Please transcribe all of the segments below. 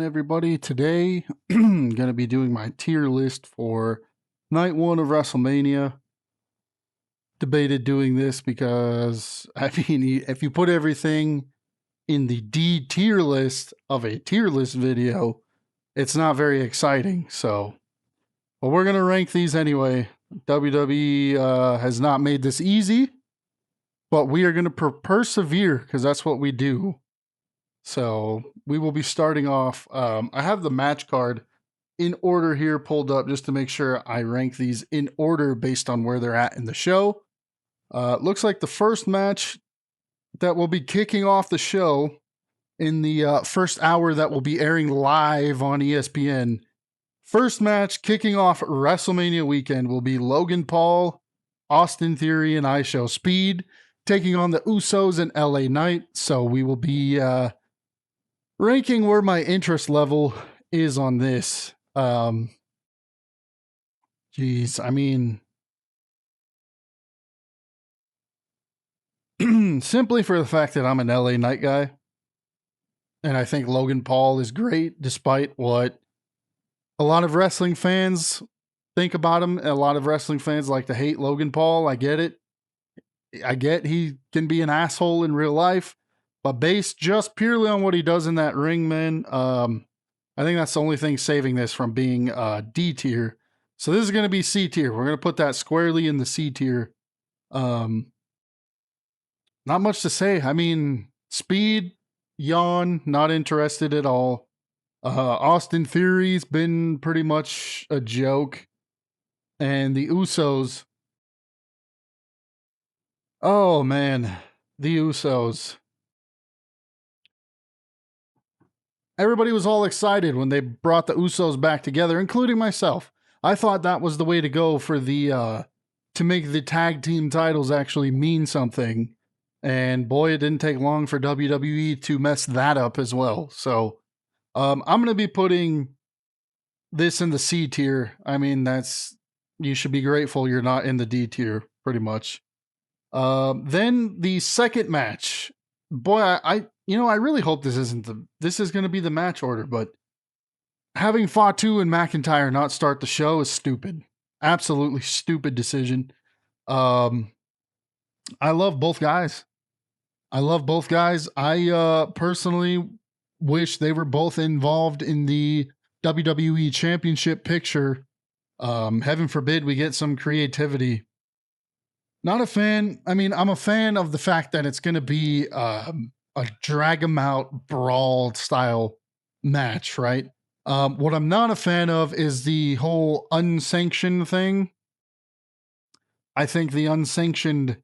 Everybody, today I'm gonna be doing my tier list for night 1 of WrestleMania. Debated doing this because if you put everything in the D tier list of a tier list video, it's not very exciting. So, but we're gonna rank these anyway. WWE has not made this easy, but we are gonna persevere because that's what we do. So we will be starting off. I have the match card in order here pulled up just to make sure I rank these in order based on where they're at in the show. Looks like the first match that will be kicking off the show in the first hour that will be airing live on ESPN. First match kicking off WrestleMania weekend will be Logan Paul, Austin Theory, and IShow Speed taking on the Usos and LA Knight. So we will be ranking where my interest level is on this. Geez, I mean, simply for the fact that I'm an LA Knight guy, and I think Logan Paul is great, despite what a lot of wrestling fans think about him. A lot of wrestling fans like to hate Logan Paul. I get it. I get he can be an asshole in real life. But based just purely on what he does in that ring, man, I think that's the only thing saving this from being D tier. So this is going to be C tier. We're going to put that squarely in the C tier. Not much to say. I mean, Speed, yawn, not interested at all. Austin Theory's been pretty much a joke. And the Usos. Oh, man. The Usos. Everybody was all excited when they brought the Usos back together, including myself. I thought that was the way to go for the to make the tag team titles actually mean something. And boy, it didn't take long for WWE to mess that up as well. So I'm going to be putting this in the C tier. I mean, you should be grateful you're not in the D tier, pretty much. Then the second match. Boy, I really hope this is going to be the match order, but having Fatu and McIntyre not start the show is stupid. Absolutely stupid decision. I love both guys. I personally wish they were both involved in the WWE Championship picture. Heaven forbid we get some creativity. Not a fan. I mean, I'm a fan of the fact that it's going to be a drag 'em out brawl style match, right? What I'm not a fan of is the whole unsanctioned thing. I think the unsanctioned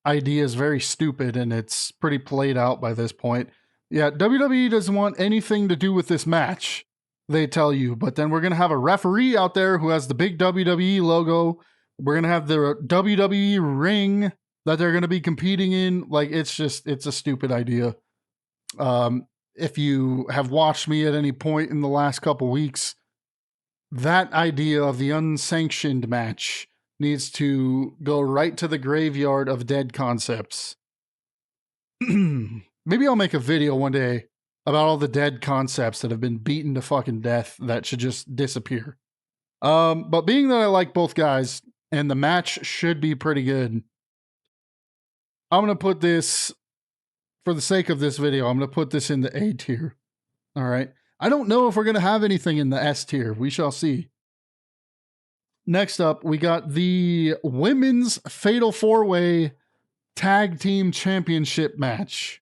idea is very stupid and it's pretty played out by this point. Yeah, WWE doesn't want anything to do with this match, they tell you, but then we're going to have a referee out there who has the big WWE logo. We're going to have the WWE ring that they're going to be competing in. Like, it's a stupid idea. If you have watched me at any point in the last couple weeks, that idea of the unsanctioned match needs to go right to the graveyard of dead concepts. Maybe I'll make a video one day about all the dead concepts that have been beaten to fucking death that should just disappear. But being that I like both guys and the match should be pretty good, I'm going to put this, for the sake of this video, I'm going to put this in the A tier. All right. I don't know if we're going to have anything in the S tier. We shall see. Next up, we got the Women's Fatal 4-Way Tag Team Championship match.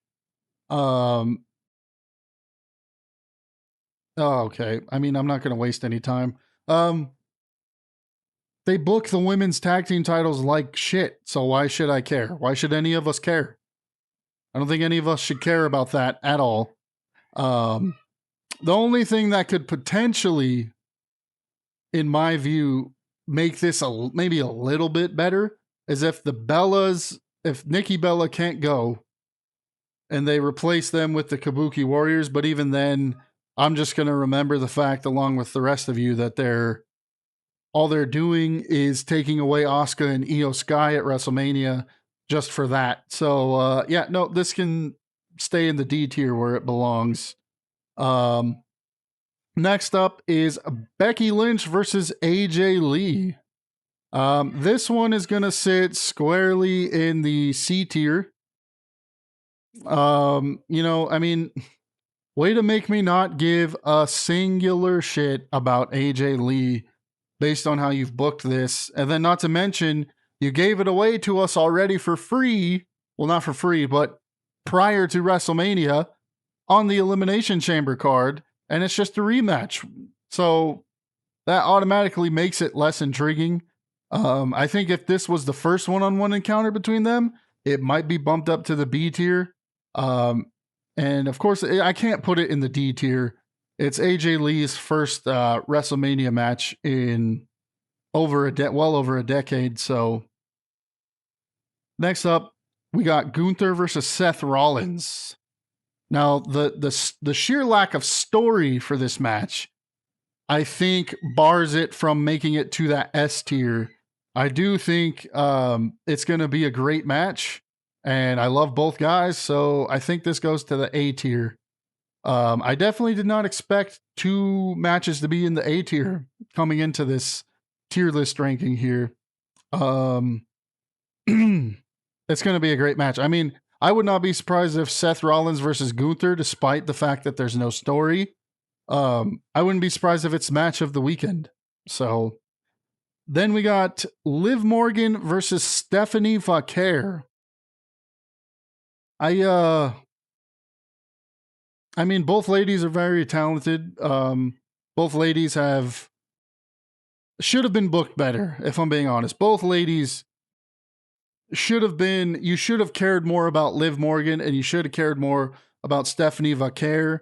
Oh, okay. I mean, I'm not going to waste any time. Um, they book the women's tag team titles like shit, so why should I care? Why should any of us care? I don't think any of us should care about that at all. Um, the only thing that could potentially, in my view, make this maybe a little bit better is if Nikki Bella can't go and they replace them with the Kabuki Warriors. But even then, I'm just going to remember the fact, along with the rest of you, that all they're doing is taking away Asuka and Io Sky at WrestleMania just for that. So yeah, no, this can stay in the D tier where it belongs. Um, next up is Becky Lynch versus AJ Lee. This one is going to sit squarely in the C tier. I mean, way to make me not give a singular shit about AJ Lee based on how you've booked this. And then, not to mention, you gave it away to us already for free. Well, not for free, but prior to WrestleMania on the Elimination Chamber card. And it's just a rematch. So that automatically makes it less intriguing. I think if this was the first one-on-one encounter between them, it might be bumped up to the B tier. And of course, I can't put it in the D tier. It's AJ Lee's first WrestleMania match in well over a decade. So next up, we got Gunther versus Seth Rollins. Now, the sheer lack of story for this match, I think, bars it from making it to that S tier. I do think it's going to be a great match, and I love both guys, so I think this goes to the A tier. I definitely did not expect two matches to be in the A tier coming into this tier list ranking here. It's going to be a great match. I mean, I would not be surprised if Seth Rollins versus Gunther, despite the fact that there's no story. I wouldn't be surprised if it's match of the weekend. So then we got Liv Morgan versus Stephanie Vaquer. I mean, both ladies are very talented. Both ladies should have been booked better, if I'm being honest. Both ladies you should have cared more about Liv Morgan and you should have cared more about Stephanie Vaquer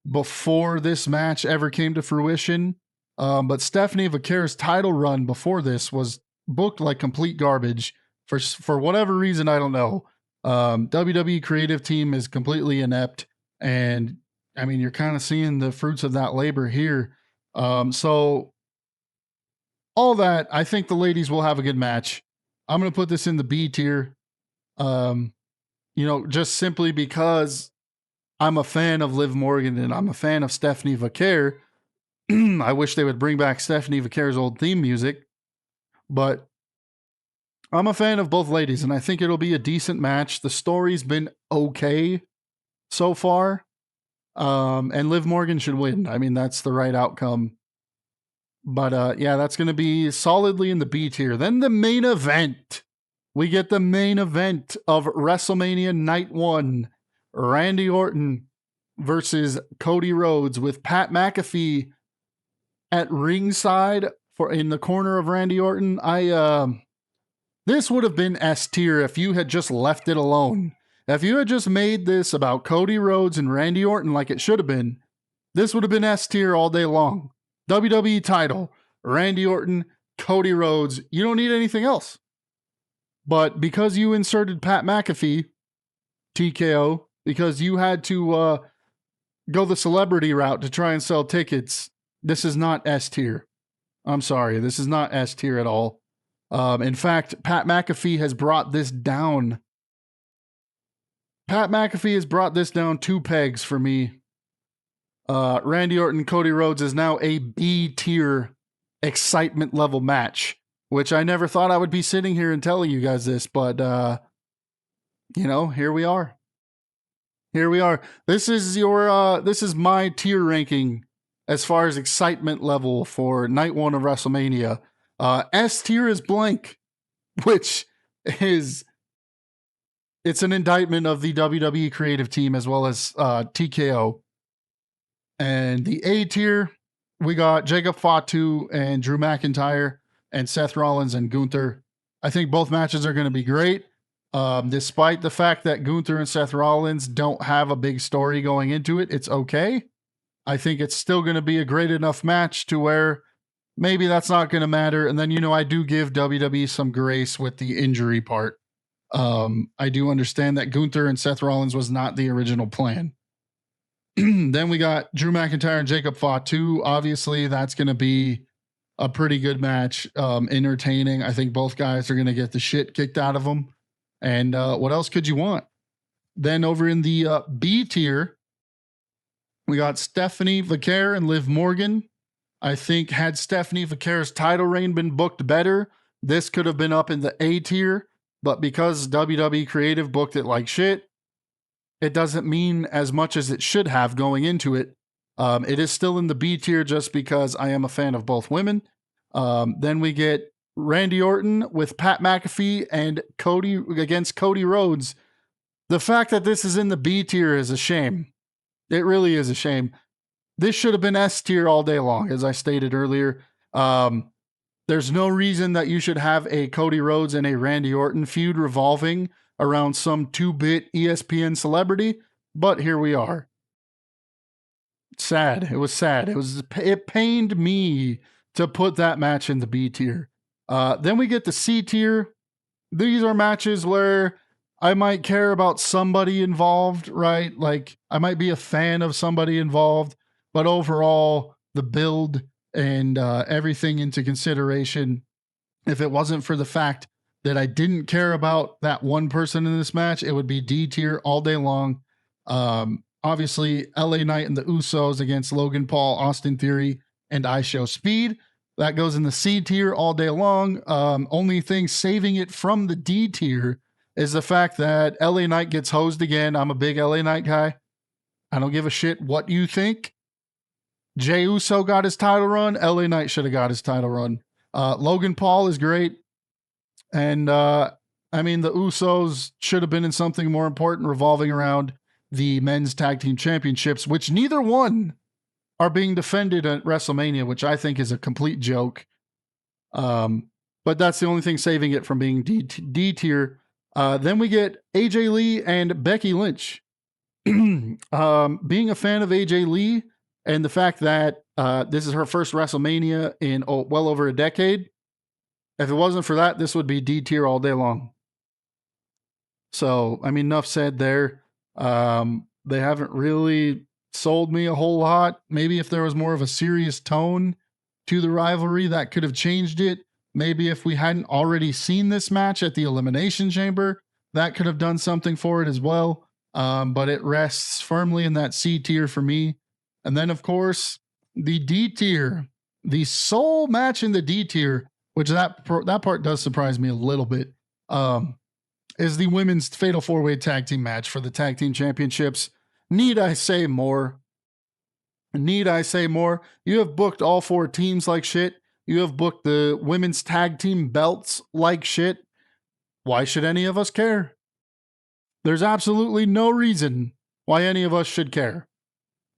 before this match ever came to fruition. But Stephanie Vaquer's title run before this was booked like complete garbage for whatever reason, I don't know. WWE creative team is completely inept, and I mean, you're kind of seeing the fruits of that labor here. So all that, I think the ladies will have a good match. I'm going to put this in the B tier. Just simply because I'm a fan of Liv Morgan and I'm a fan of Stephanie Vaquer. I wish they would bring back Stephanie Vaquer's old theme music, but I'm a fan of both ladies and I think it'll be a decent match. The story's been okay so far. And Liv Morgan should win. I mean, that's the right outcome. But yeah, that's going to be solidly in the B tier. Then the main event. We get the main event of WrestleMania Night 1. Randy Orton versus Cody Rhodes with Pat McAfee at ringside in the corner of Randy Orton. This would have been S tier if you had just left it alone. If you had just made this about Cody Rhodes and Randy Orton like it should have been, this would have been S tier all day long. WWE title, Randy Orton, Cody Rhodes. You don't need anything else. But because you inserted Pat McAfee, TKO, because you had to go the celebrity route to try and sell tickets, this is not S tier. I'm sorry, this is not S tier at all. In fact, Pat McAfee has brought this down. Pat McAfee has brought this down 2 pegs for me. Randy Orton, Cody Rhodes is now a B tier excitement level match, which I never thought I would be sitting here and telling you guys this, but here we are. Here we are. This is my tier ranking as far as excitement level for night 1 of WrestleMania. S tier is blank, which it's an indictment of the WWE creative team as well as TKO. And the A tier, we got Jacob Fatu and Drew McIntyre and Seth Rollins and Gunther. I think both matches are going to be great. Despite the fact that Gunther and Seth Rollins don't have a big story going into it, it's okay. I think it's still going to be a great enough match to where maybe that's not going to matter. And then, I do give WWE some grace with the injury part. I do understand that Gunther and Seth Rollins was not the original plan. Then we got Drew McIntyre and Jacob Fatu. Obviously, that's going to be a pretty good match. Entertaining. I think both guys are going to get the shit kicked out of them. And what else could you want? Then over in the B tier, we got Stephanie Vaquer and Liv Morgan. I think had Stephanie Vaquer's title reign been booked better, this could have been up in the A tier. But because WWE Creative booked it like shit, it doesn't mean as much as it should have going into it. It is still in the B tier just because I am a fan of both women. Then we get Randy Orton with Pat McAfee and Cody against Cody Rhodes. The fact that this is in the B tier is a shame. It really is a shame. This should have been S tier all day long, as I stated earlier. There's no reason that you should have a Cody Rhodes and a Randy Orton feud revolving around some 2-bit ESPN celebrity, but here we are. Sad. It was sad. It pained me to put that match in the B tier. Then we get the C tier. These are matches where I might care about somebody involved, right? Like I might be a fan of somebody involved, but overall, the build and everything into consideration, if it wasn't for the fact that I didn't care about that one person in this match, it would be D tier all day long. Obviously, LA Knight and the Usos against Logan Paul, Austin Theory, and I Show Speed. That goes in the C tier all day long. Only thing saving it from the D tier is the fact that LA Knight gets hosed again. I'm a big LA Knight guy. I don't give a shit what you think. Jey Uso got his title run. LA Knight should have got his title run. Logan Paul is great. And the Usos should have been in something more important revolving around the men's tag team championships, which neither one are being defended at WrestleMania, which I think is a complete joke. But that's the only thing saving it from being D tier. Then we get AJ Lee and Becky Lynch. Being a fan of AJ Lee and the fact that this is her first WrestleMania in well over a decade, if it wasn't for that, this would be D tier all day long. So, enough said there. They haven't really sold me a whole lot. Maybe if there was more of a serious tone to the rivalry, that could have changed it. Maybe if we hadn't already seen this match at the Elimination Chamber, that could have done something for it as well. But it rests firmly in that C tier for me. And then, of course, the D tier, the sole match in the D tier, which that part does surprise me a little bit, is the women's Fatal 4-Way Tag Team match for the Tag Team Championships. Need I say more? Need I say more? You have booked all 4 teams like shit. You have booked the women's tag team belts like shit. Why should any of us care? There's absolutely no reason why any of us should care.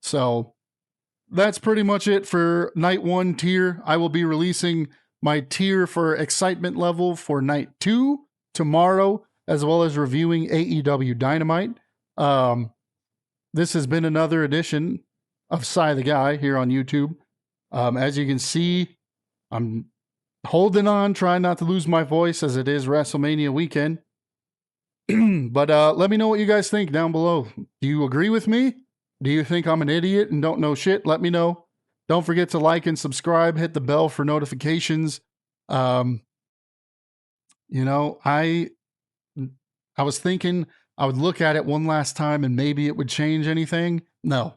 So that's pretty much it for night 1 tier. I will be releasing my tier for excitement level for night 2 tomorrow, as well as reviewing AEW Dynamite. This has been another edition of Cy the Guy here on YouTube. As you can see, I'm holding on, trying not to lose my voice as it is WrestleMania weekend. But let me know what you guys think down below. Do you agree with me? Do you think I'm an idiot and don't know shit? Let me know. Don't forget to like and subscribe. Hit the bell for notifications. I was thinking I would look at it one last time and maybe it would change anything. No.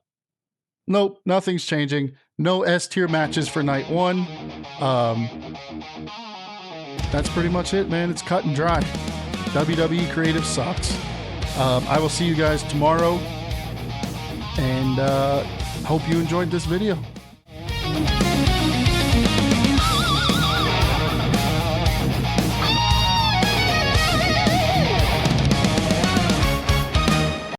Nope, nothing's changing. No S tier matches for night 1. That's pretty much it, man. It's cut and dry. WWE Creative sucks. I will see you guys tomorrow, and hope you enjoyed this video.